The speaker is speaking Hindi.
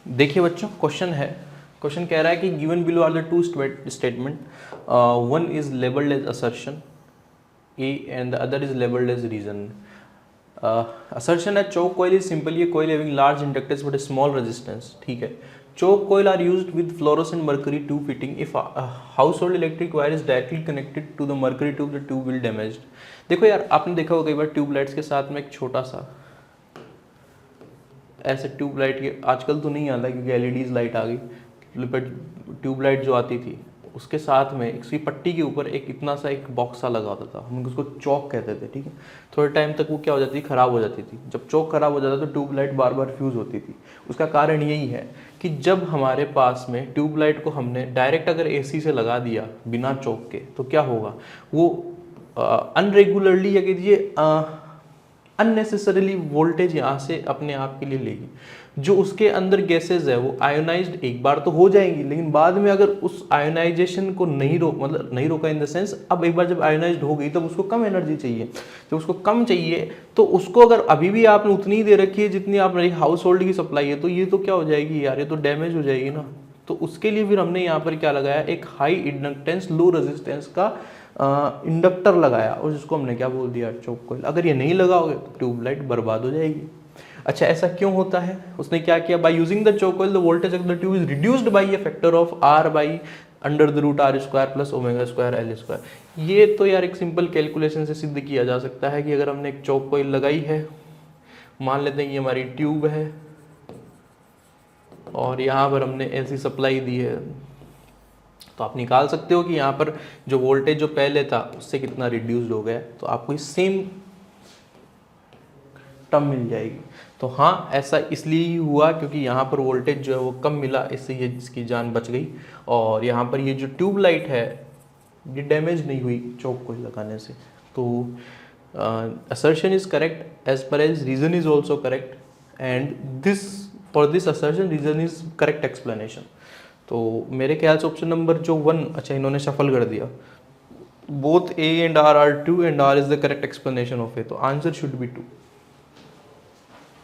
देखिए बच्चों, क्वेश्चन कह रहा है कि given below are the two statement, one is labelled as assertion A and the other is labelled as reason. Assertion है choke coil is simply a coil having large inductance but a small resistance. ठीक है. Choke coil are used with fluorescent mercury tube fitting. If a household electric wire is directly connected to the mercury tube, the tube will damaged. देखो यार, आपने देखा होगा कई बार ट्यूबलाइट्स के साथ में एक छोटा सा ऐसे ट्यूबलाइट के, आजकल तो नहीं आता क्योंकि एलईडीज लाइट आ गई, बट ट्यूबलाइट जो आती थी उसके साथ में इसकी पट्टी के ऊपर एक इतना सा एक बॉक्स सा लगा होता था, हम उसको चौक कहते थे. ठीक है. थोड़े टाइम तक वो क्या हो जाती थी, ख़राब हो जाती थी. जब चौक ख़राब हो जाता तो ट्यूबलाइट बार बार फ्यूज़ होती थी. उसका कारण यही है कि जब हमारे पास में ट्यूबलाइट को हमने डायरेक्ट अगर एसी से लगा दिया बिना चौक के, तो क्या होगा, वो अनरेगुलरली या कीजिए अननेसेसरीली वोल्टेज यहाँ से अपने आप के लिए लेगी. जो उसके अंदर गैसेज है वो आयोनाइज्ड एक बार तो हो जाएंगी, लेकिन बाद में अगर उस आयोनाइजेशन को नहीं रोका इन द सेंस, अब एक बार जब आयोनाइज्ड हो गई तब उसको कम एनर्जी चाहिए. जब उसको कम चाहिए तो उसको अगर अभी भी आपने उतनी ही दे रखी है जितनी आप मेरी हाउस होल्ड की सप्लाई है, तो ये तो क्या हो जाएगी यार, ये तो डैमेज हो जाएगी ना. तो उसके लिए फिर हमने यहाँ पर क्या लगाया, एक हाई इंडक्टेंस लो रेजिस्टेंस का इंडक्टर लगाया, और जिसको हमने क्या बोल दिया, चोक कॉइल. अगर ये नहीं लगाओगे तो ट्यूबलाइट बर्बाद हो जाएगी. अच्छा, ऐसा क्यों होता है, उसने क्या किया, by using the choke coil the voltage of the tube is reduced by a factor of R by under the root R square plus omega square L square. ये तो यार एक सिंपल कैलकुलेशन से सिद्ध किया जा सकता है कि अगर हमने एक चोक कॉइल लगाई है, मान लेते हैं ये हमारी ट्यूब है और यहाँ पर हमने ऐसी सप्लाई दी है, तो आप निकाल सकते हो कि यहाँ पर जो वोल्टेज जो पहले था उससे कितना रिड्यूस्ड हो गया, तो आपको सेम टर्म मिल जाएगी. तो हाँ, ऐसा इसलिए ही हुआ क्योंकि यहाँ पर वोल्टेज जो है वो कम मिला, इससे ये इसकी जान बच गई. और यहाँ पर ये जो ट्यूबलाइट है ये डैमेज नहीं हुई चौक को लगाने से. तो assertion is correct as per as reason is also correct, and this for this assertion reason is correct explanation. तो मेरे ख्याल से ऑप्शन नंबर जो 1, अच्छा इन्होंने शफल कर दिया, both A and R are 2 and R is the correct explanation of A, तो आंसर शुड बी 2.